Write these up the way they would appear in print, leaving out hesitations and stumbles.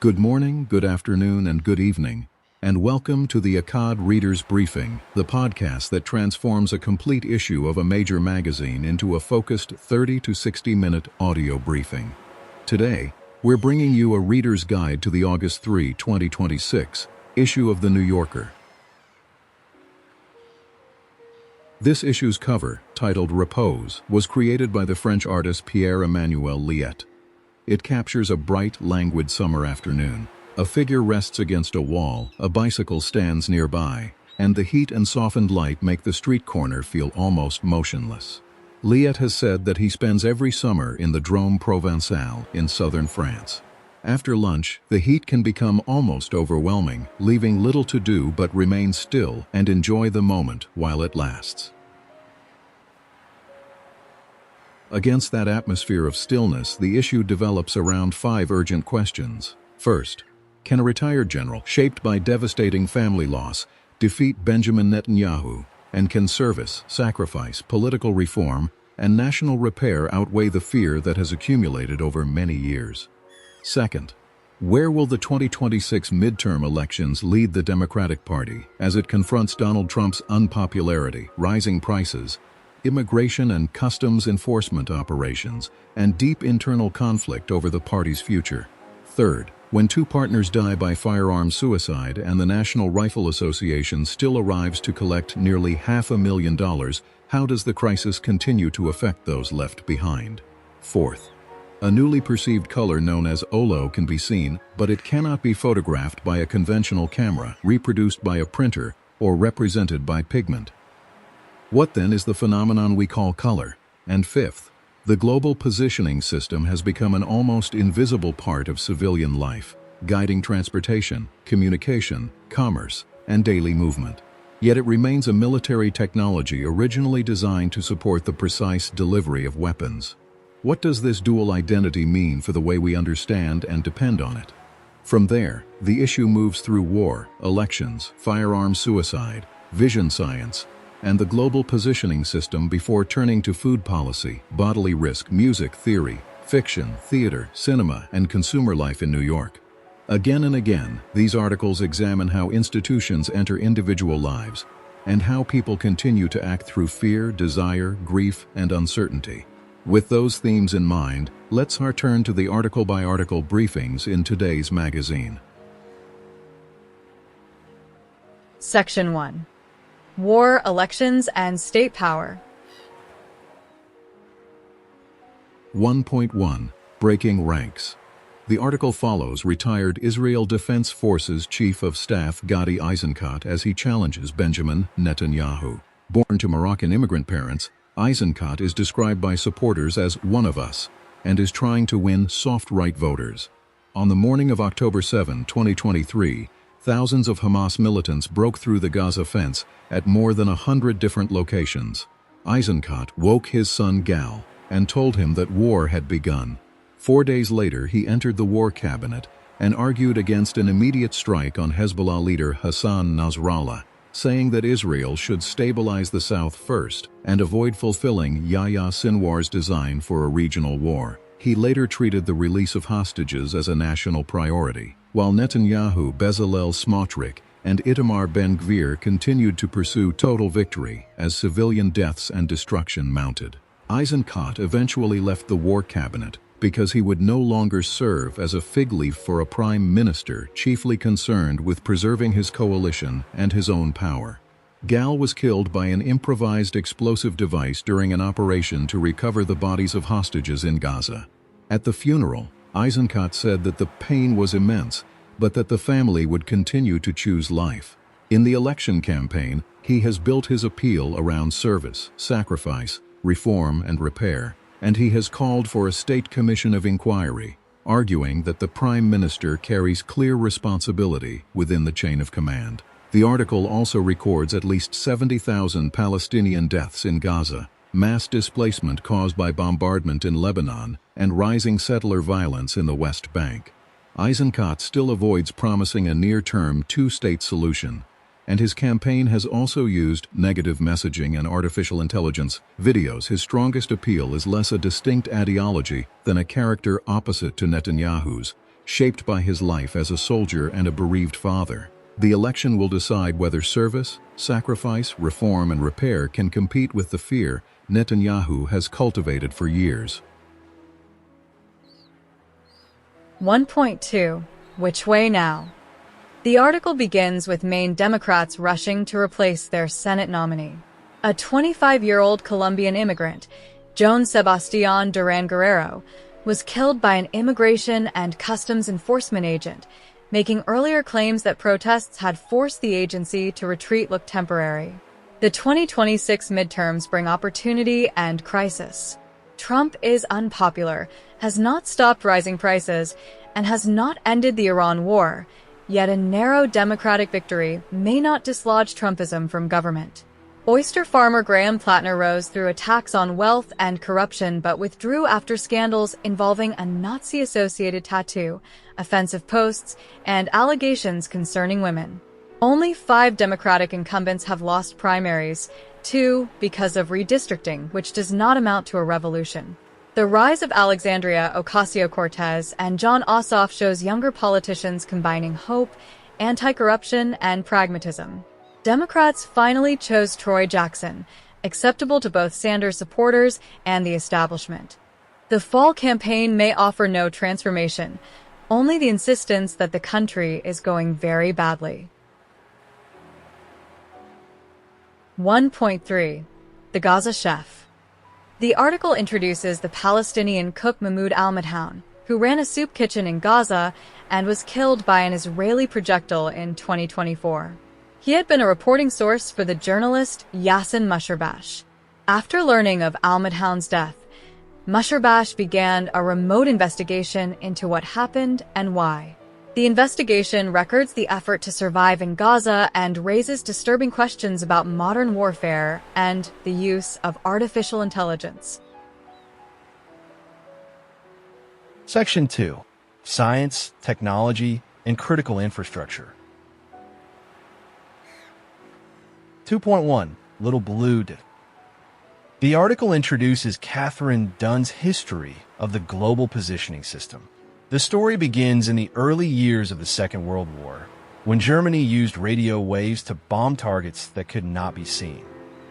Good morning, good afternoon, and good evening, and welcome to the Akkad Reader's Briefing, the podcast that transforms a complete issue of a major magazine into a focused 30 to 60-minute audio briefing. Today, we're bringing you a reader's guide to the August 3, 2026 issue of The New Yorker. This issue's cover, titled Repose, was created by the French artist Pierre-Emmanuel Liet. It captures a bright, languid summer afternoon. A figure rests against a wall, a bicycle stands nearby, and the heat and softened light make the street corner feel almost motionless. Liet has said that he spends every summer in the Drôme Provençal in southern France. After lunch, the heat can become almost overwhelming, leaving little to do but remain still and enjoy the moment while it lasts. Against that atmosphere of stillness, the issue develops around 5 urgent questions. First, can a retired general, shaped by devastating family loss, defeat Benjamin Netanyahu? And can service, sacrifice, political reform, and national repair outweigh the fear that has accumulated over many years? Second, where will the 2026 midterm elections lead the Democratic Party as it confronts Donald Trump's unpopularity, rising prices, immigration and customs enforcement operations, and deep internal conflict over the party's future? Third, when 2 partners die by firearm suicide and the National Rifle Association still arrives to collect nearly $500,000, how does the crisis continue to affect those left behind? Fourth, a newly perceived color known as olo can be seen, but it cannot be photographed by a conventional camera, reproduced by a printer, or represented by pigment. What then is the phenomenon we call color? And fifth, the global positioning system has become an almost invisible part of civilian life, guiding transportation, communication, commerce, and daily movement. Yet it remains a military technology originally designed to support the precise delivery of weapons. What does this dual identity mean for the way we understand and depend on it? From there, the issue moves through war, elections, firearm suicide, vision science, and the global positioning system before turning to food policy, bodily risk, music theory, fiction, theater, cinema, and consumer life in New York. Again and again, these articles examine how institutions enter individual lives and how people continue to act through fear, desire, grief, and uncertainty. With those themes in mind, let's turn to the article-by-article briefings in today's magazine. Section 1. War, Elections, and State Power. 1.1. Breaking Ranks. The article follows retired Israel Defense Forces Chief of Staff Gadi Eisenkot as he challenges Benjamin Netanyahu. Born to Moroccan immigrant parents, Eisenkot is described by supporters as one of us and is trying to win soft right voters. On the morning of October 7, 2023, thousands of Hamas militants broke through the Gaza fence at more than 100 different locations. Eisenkot woke his son Gal and told him that war had begun. 4 days later, he entered the war cabinet and argued against an immediate strike on Hezbollah leader Hassan Nasrallah, saying that Israel should stabilize the south first and avoid fulfilling Yahya Sinwar's design for a regional war. He later treated the release of hostages as a national priority, while Netanyahu, Bezalel Smotrich, and Itamar Ben-Gvir continued to pursue total victory as civilian deaths and destruction mounted. Eisenkot eventually left the war cabinet because he would no longer serve as a fig leaf for a prime minister chiefly concerned with preserving his coalition and his own power. Gal was killed by an improvised explosive device during an operation to recover the bodies of hostages in Gaza. At the funeral, Eisenkot said that the pain was immense, but that the family would continue to choose life. In the election campaign, he has built his appeal around service, sacrifice, reform, and repair, and he has called for a state commission of inquiry, arguing that the Prime Minister carries clear responsibility within the chain of command. The article also records at least 70,000 Palestinian deaths in Gaza, mass displacement caused by bombardment in Lebanon, and rising settler violence in the West Bank. Eisenkot still avoids promising a near-term 2-state solution, and his campaign has also used negative messaging and artificial intelligence videos. His strongest appeal is less a distinct ideology than a character opposite to Netanyahu's, shaped by his life as a soldier and a bereaved father. The election will decide whether service, sacrifice, reform, and repair can compete with the fear Netanyahu has cultivated for years. 1.2. Which way now? The article begins with Maine Democrats rushing to replace their Senate nominee. A 25-year-old Colombian immigrant, Joan Sebastián Durán Guerrero, was killed by an immigration and customs enforcement agent, making earlier claims that protests had forced the agency to retreat look temporary. The 2026 midterms bring opportunity and crisis. Trump is unpopular, has not stopped rising prices, and has not ended the Iran war, yet a narrow Democratic victory may not dislodge Trumpism from government. Oyster farmer Graham Plattner rose through attacks on wealth and corruption but withdrew after scandals involving a Nazi-associated tattoo, offensive posts, and allegations concerning women. Only 5 Democratic incumbents have lost primaries, 2 because of redistricting, which does not amount to a revolution. The rise of Alexandria Ocasio-Cortez and John Ossoff shows younger politicians combining hope, anti-corruption, and pragmatism. Democrats finally chose Troy Jackson, acceptable to both Sanders supporters and the establishment. The fall campaign may offer no transformation, only the insistence that the country is going very badly. 1.3. The Gaza Chef. The article introduces the Palestinian cook Mahmoud al-Madhoun, who ran a soup kitchen in Gaza and was killed by an Israeli projectile in 2024. He had been a reporting source for the journalist Yassin Musherbash. After learning of al-Madhoun's death, Musherbash began a remote investigation into what happened and why. The investigation records the effort to survive in Gaza and raises disturbing questions about modern warfare and the use of artificial intelligence. Section 2. Science, Technology, and Critical Infrastructure. 2.1. Little Blue. The article introduces Catherine Dunn's history of the global positioning system. The story begins in the early years of the Second World War, when Germany used radio waves to bomb targets that could not be seen.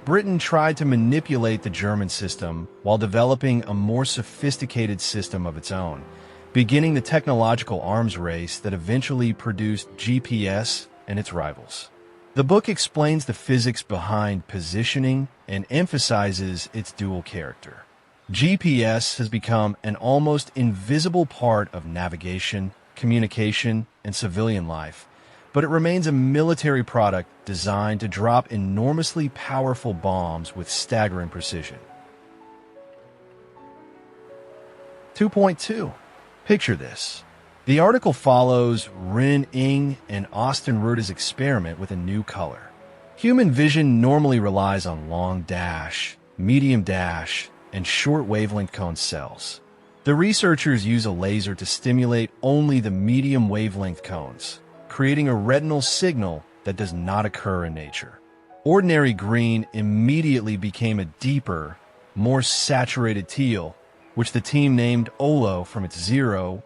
Britain tried to manipulate the German system while developing a more sophisticated system of its own, beginning the technological arms race that eventually produced GPS and its rivals. The book explains the physics behind positioning and emphasizes its dual character. GPS has become an almost invisible part of navigation, communication, and civilian life, but it remains a military product designed to drop enormously powerful bombs with staggering precision. 2.2. Picture this. The article follows Ren Ing and Austin Ruta's experiment with a new color. Human vision normally relies on long dash, medium dash, and short wavelength cone cells. The researchers use a laser to stimulate only the medium wavelength cones, creating a retinal signal that does not occur in nature. Ordinary green immediately became a deeper, more saturated teal, which the team named OLO from its 010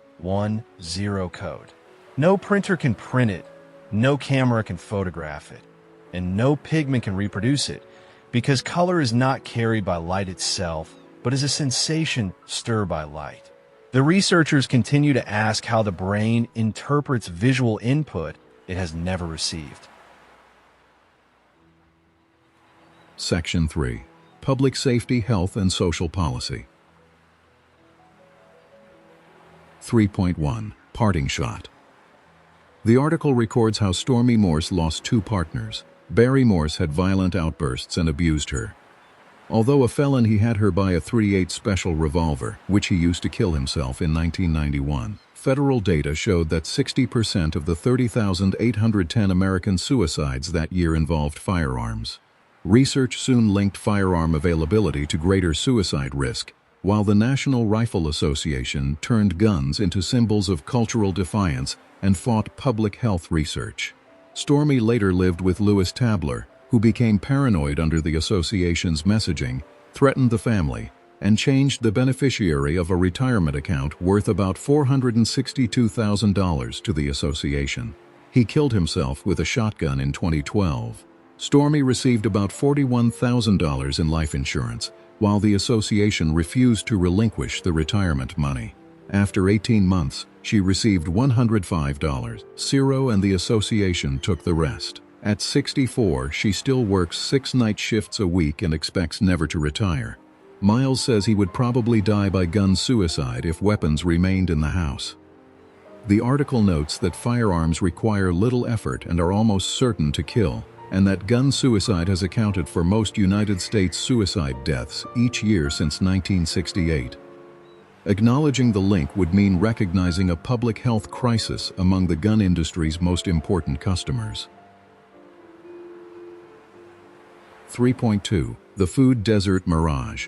code. No printer can print it, no camera can photograph it, and no pigment can reproduce it, because color is not carried by light itself, but is a sensation stirred by light. The researchers continue to ask how the brain interprets visual input it has never received. Section 3. Public Safety, Health, and Social Policy. 3.1. Parting Shot. The article records how Stormy Morse lost 2 partners. Barry Morse had violent outbursts and abused her. Although a felon, he had her buy a .38 special revolver, which he used to kill himself in 1991. Federal data showed that 60% of the 30,810 American suicides that year involved firearms. Research soon linked firearm availability to greater suicide risk, while the National Rifle Association turned guns into symbols of cultural defiance and fought public health research. Stormy later lived with Louis Tabler, who became paranoid under the association's messaging, threatened the family, and changed the beneficiary of a retirement account worth about $462,000 to the association. He killed himself with a shotgun in 2012. Stormy received about $41,000 in life insurance, while the association refused to relinquish the retirement money. After 18 months, she received $105. Ciro and the association took the rest. At 64, she still works 6 night shifts a week and expects never to retire. Miles says he would probably die by gun suicide if weapons remained in the house. The article notes that firearms require little effort and are almost certain to kill, and that gun suicide has accounted for most United States suicide deaths each year since 1968. Acknowledging the link would mean recognizing a public health crisis among the gun industry's most important customers. 3.2. The Food-Desert Mirage.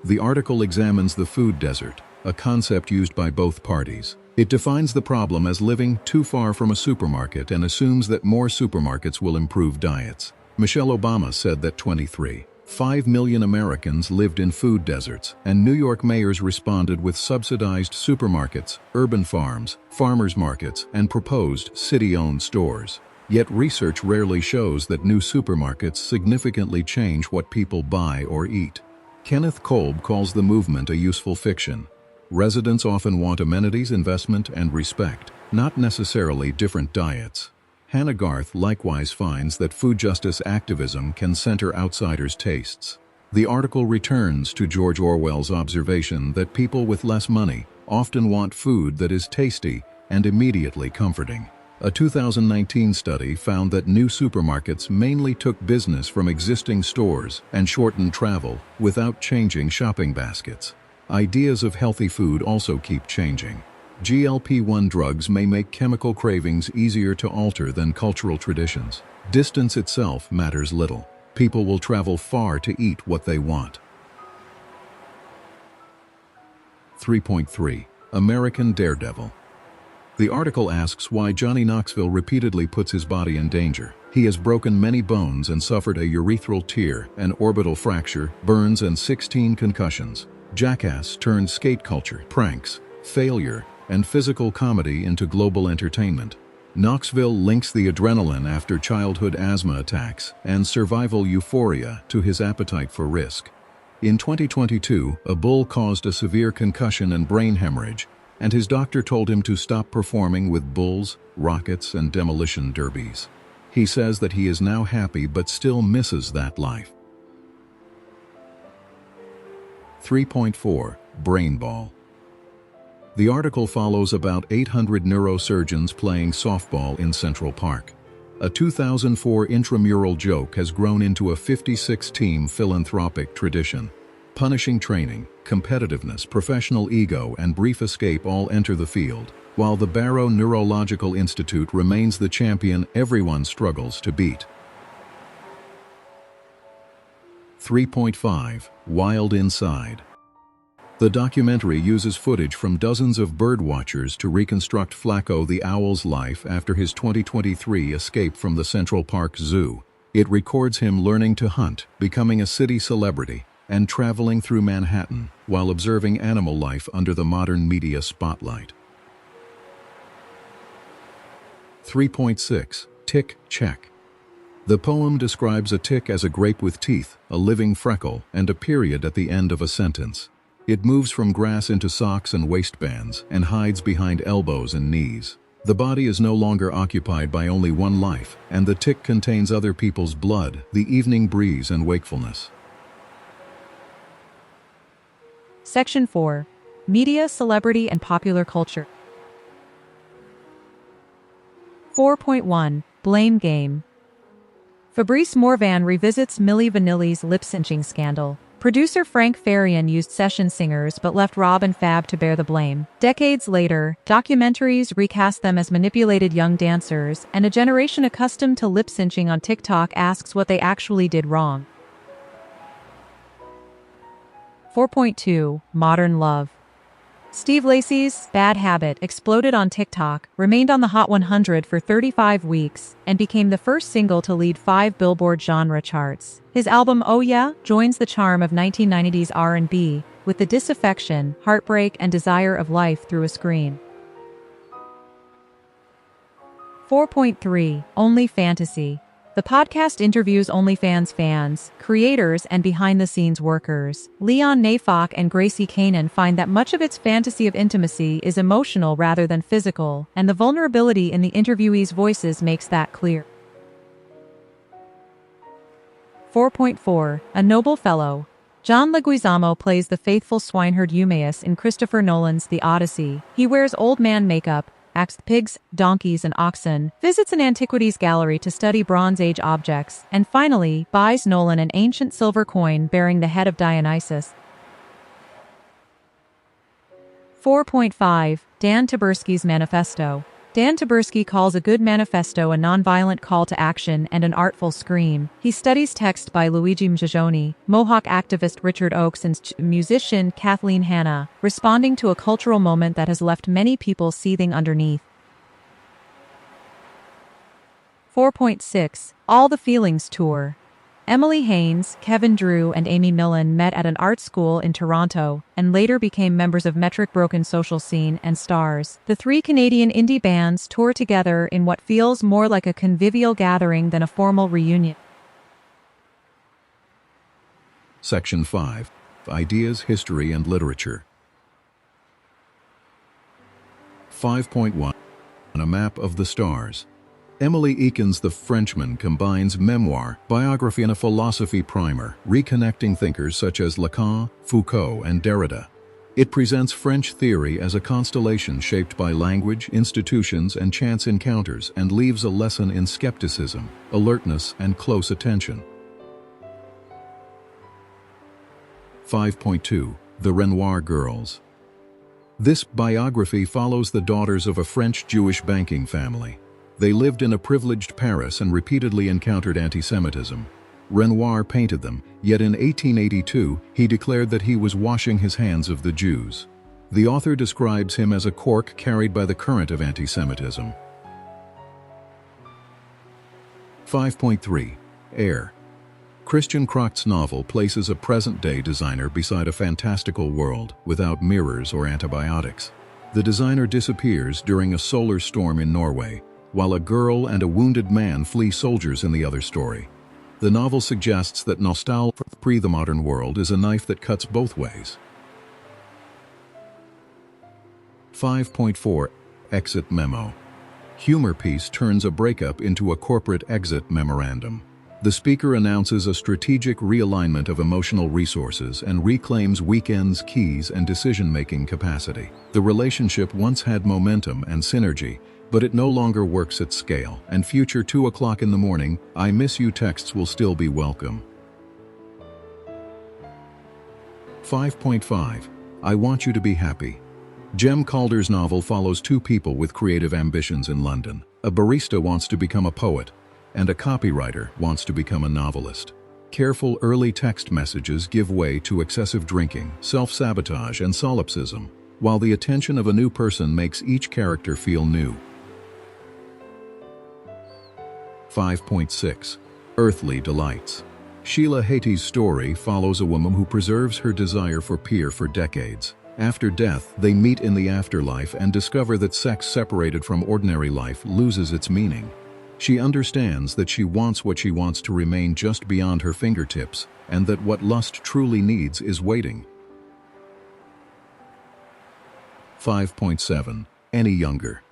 The article examines the food desert, a concept used by both parties. It defines the problem as living too far from a supermarket and assumes that more supermarkets will improve diets. Michelle Obama said that 23.5 million Americans lived in food deserts, and New York mayors responded with subsidized supermarkets, urban farms, farmers markets, and proposed city-owned stores. Yet research rarely shows that new supermarkets significantly change what people buy or eat. Kenneth Kolb calls the movement a useful fiction. Residents often want amenities, investment, and respect, not necessarily different diets. Hannah Garth likewise finds that food justice activism can center outsiders' tastes. The article returns to George Orwell's observation that people with less money often want food that is tasty and immediately comforting. A 2019 study found that new supermarkets mainly took business from existing stores and shortened travel without changing shopping baskets. Ideas of healthy food also keep changing. GLP-1 drugs may make chemical cravings easier to alter than cultural traditions. Distance itself matters little. People will travel far to eat what they want. 3.3. American Daredevil. The article asks why Johnny Knoxville repeatedly puts his body in danger. He has broken many bones and suffered a urethral tear, an orbital fracture, burns, and 16 concussions. Jackass turned skate culture, pranks, failure, and physical comedy into global entertainment. Knoxville links the adrenaline after childhood asthma attacks and survival euphoria to his appetite for risk. In 2022, a bull caused a severe concussion and brain hemorrhage, and his doctor told him to stop performing with bulls, rockets, and demolition derbies. He says that he is now happy but still misses that life. 3.4. Brainball. The article follows about 800 neurosurgeons playing softball in Central Park. A 2004 intramural joke has grown into a 56-team philanthropic tradition. Punishing training, competitiveness, professional ego, and brief escape all enter the field, while the Barrow Neurological Institute remains the champion everyone struggles to beat. 3.5. Wild Inside. The documentary uses footage from dozens of birdwatchers to reconstruct Flacco the owl's life after his 2023 escape from the Central Park Zoo. It records him learning to hunt, becoming a city celebrity, and traveling through Manhattan while observing animal life under the modern media spotlight. 3.6. Tick Check. The poem describes a tick as a grape with teeth, a living freckle, and a period at the end of a sentence. It moves from grass into socks and waistbands and hides behind elbows and knees. The body is no longer occupied by only one life, and the tick contains other people's blood, the evening breeze, and wakefulness. Section 4. Media, Celebrity, and Popular Culture. 4.1. Blame Game. Fabrice Morvan revisits Milli Vanilli's lip-synching scandal. Producer Frank Farian used session singers but left Rob and Fab to bear the blame. Decades later, documentaries recast them as manipulated young dancers, and a generation accustomed to lip-synching on TikTok asks what they actually did wrong. 4.2. Modern Love. Steve Lacy's Bad Habit exploded on TikTok, remained on the Hot 100 for 35 weeks, and became the first single to lead 5 Billboard genre charts. His album Oh Yeah joins the charm of 1990s R&B, with the disaffection, heartbreak, and desire of life through a screen. 4.3 OnlyFantasy. The podcast interviews OnlyFans fans, creators, and behind-the-scenes workers. Leon Nafok and Gracie Kanan find that much of its fantasy of intimacy is emotional rather than physical, and the vulnerability in the interviewees' voices makes that clear. 4.4 A Noble Fellow. John Leguizamo plays the faithful swineherd Eumaeus in Christopher Nolan's The Odyssey. He wears old man makeup, acts pigs, donkeys, and oxen, visits an antiquities gallery to study Bronze Age objects, and finally, buys Nolan an ancient silver coin bearing the head of Dionysus. 4.5 Dan Taberski's Manifesto. Dan Taberski calls a good manifesto a nonviolent call to action and an artful scream. He studies text by Luigi Mgione, Mohawk activist Richard Oakes, and musician Kathleen Hanna, responding to a cultural moment that has left many people seething underneath. 4.6 All the Feelings Tour. Emily Haynes, Kevin Drew, and Amy Millen met at an art school in Toronto, and later became members of Metric Broken Social Scene and Stars. The 3 Canadian indie bands tour together in what feels more like a convivial gathering than a formal reunion. Section 5. Ideas, History, and Literature. 5.1 A Map of the Stars. Emily Eakins' The Frenchman combines memoir, biography, and a philosophy primer, reconnecting thinkers such as Lacan, Foucault, and Derrida. It presents French theory as a constellation shaped by language, institutions, and chance encounters, and leaves a lesson in skepticism, alertness, and close attention. 5.2 The Renoir Girls. This biography follows the daughters of a French-Jewish banking family. They lived in a privileged Paris and repeatedly encountered anti-Semitism. Renoir painted them, yet in 1882 he declared that he was washing his hands of the Jews. The author describes him as a cork carried by the current of anti-Semitism. 5.3 Air. Christian Kracht's novel places a present-day designer beside a fantastical world without mirrors or antibiotics. The designer disappears during a solar storm in Norway, while a girl and a wounded man flee soldiers in the other story. The novel suggests that nostalgia pre the modern world is a knife that cuts both ways. 5.4 Exit Memo. Humor piece turns a breakup into a corporate exit memorandum. The speaker announces a strategic realignment of emotional resources and reclaims weekends' keys and decision-making capacity. The relationship once had momentum and synergy, but it no longer works at scale, and future 2 o'clock in the morning, I miss you texts will still be welcome. 5.5 I Want You to Be Happy. Jem Calder's novel follows 2 people with creative ambitions in London. A barista wants to become a poet, and a copywriter wants to become a novelist. Careful early text messages give way to excessive drinking, self-sabotage, and solipsism, while the attention of a new person makes each character feel new. 5.6 Earthly Delights. Sheila Hattie's story follows a woman who preserves her desire for Pierre for decades. After death, they meet in the afterlife and discover that sex separated from ordinary life loses its meaning. She understands that she wants what she wants to remain just beyond her fingertips, and that what lust truly needs is waiting. 5.7 Any Younger.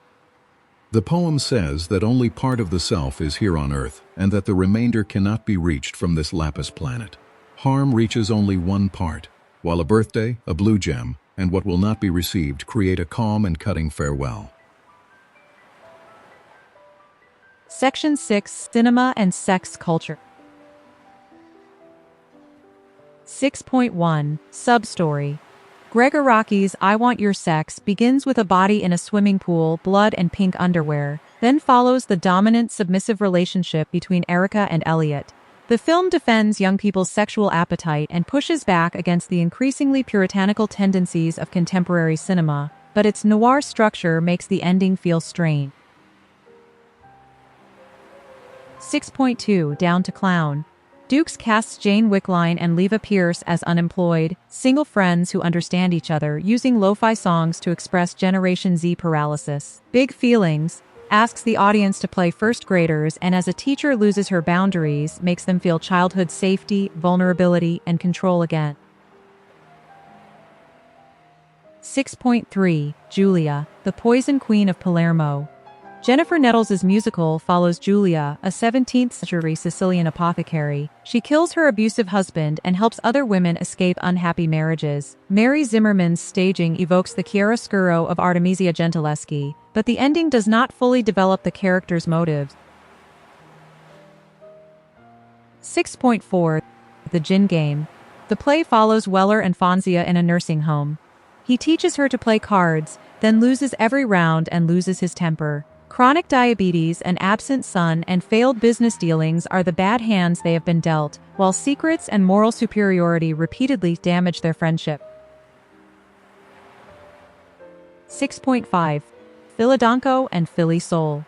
The poem says that only part of the self is here on earth, and that the remainder cannot be reached from this lapis planet. Harm reaches only one part, while a birthday, a blue gem, and what will not be received create a calm and cutting farewell. Section 6 Cinema and Sex Culture. 6.1 Substory. Greg Araki's I Want Your Sex begins with a body in a swimming pool, blood, and pink underwear, then follows the dominant submissive relationship between Erica and Elliot. The film defends young people's sexual appetite and pushes back against the increasingly puritanical tendencies of contemporary cinema, but its noir structure makes the ending feel strained. 6.2 Down to Clown. Dukes casts Jane Wickline and Leva Pierce as unemployed, single friends who understand each other, using lo-fi songs to express Generation Z paralysis. Big Feelings asks the audience to play first graders, and as a teacher loses her boundaries, makes them feel childhood safety, vulnerability, and control again. 6.3 Giulia, the Poison Queen of Palermo. Jennifer Nettles' musical follows Giulia, a 17th-century Sicilian apothecary. She kills her abusive husband and helps other women escape unhappy marriages. Mary Zimmerman's staging evokes the chiaroscuro of Artemisia Gentileschi, but the ending does not fully develop the character's motives. 6.4 The Gin Game. The play follows Weller and Fonzia in a nursing home. He teaches her to play cards, then loses every round and loses his temper. Chronic diabetes, an absent son, and failed business dealings are the bad hands they have been dealt, while secrets and moral superiority repeatedly damage their friendship. 6.5 Philadanco and Philly Soul.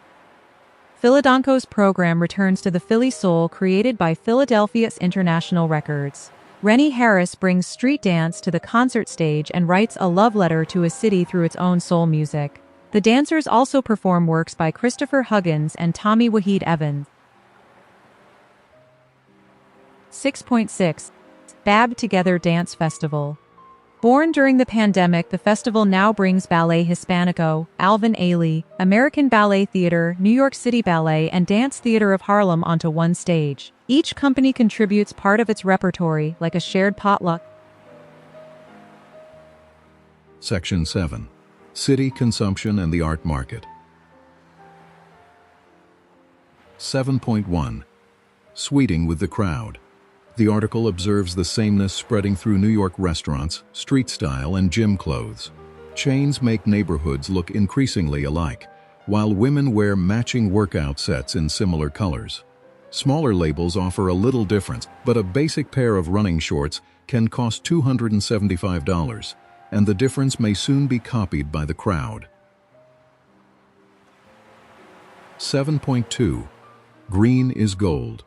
Philadanco's program returns to the Philly Soul created by Philadelphia's International Records. Rennie Harris brings street dance to the concert stage and writes a love letter to a city through its own soul music. The dancers also perform works by Christopher Huggins and Tommy Wahid Evans. 6.6 BAB Together Dance Festival. Born during the pandemic, the festival now brings Ballet Hispanico, Alvin Ailey, American Ballet Theater, New York City Ballet, and Dance Theater of Harlem onto one stage. Each company contributes part of its repertory, like a shared potluck. Section 7. City Consumption and the Art Market. 7.1 Sweeting with the Crowd. The article observes the sameness spreading through New York restaurants, street style, and gym clothes. Chains make neighborhoods look increasingly alike, while women wear matching workout sets in similar colors. Smaller labels offer a little difference, but a basic pair of running shorts can cost $275. And the difference may soon be copied by the crowd. 7.2 Green is Gold.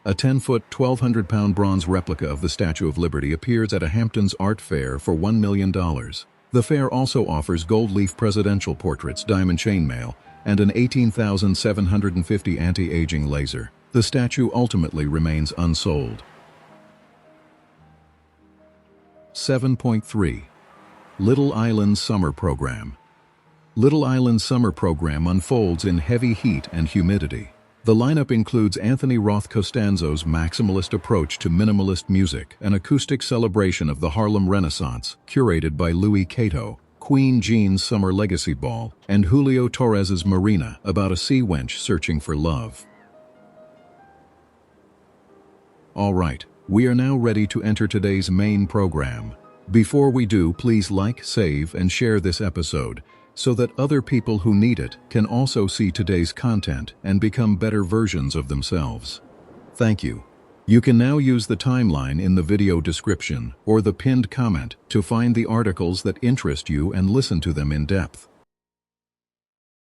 A 10-foot, 1,200-pound bronze replica of the Statue of Liberty appears at a Hamptons art fair for $1 million. The fair also offers gold leaf presidential portraits, diamond chainmail, and an 18,750 anti-aging laser. The statue ultimately remains unsold. 7.3 Little Island Summer Program. Little Island Summer Program unfolds in heavy heat and humidity. The lineup includes Anthony Roth Costanzo's maximalist approach to minimalist music, an acoustic celebration of the Harlem Renaissance, curated by Louis Cato, Queen Jean's Summer Legacy Ball, and Julio Torres's Marina, about a sea wench searching for love. All right, we are now ready to enter today's main program. Before we do, please like, save, and share this episode so that other people who need it can also see today's content and become better versions of themselves. Thank you. You can now use the timeline in the video description or the pinned comment to find the articles that interest you and listen to them in depth.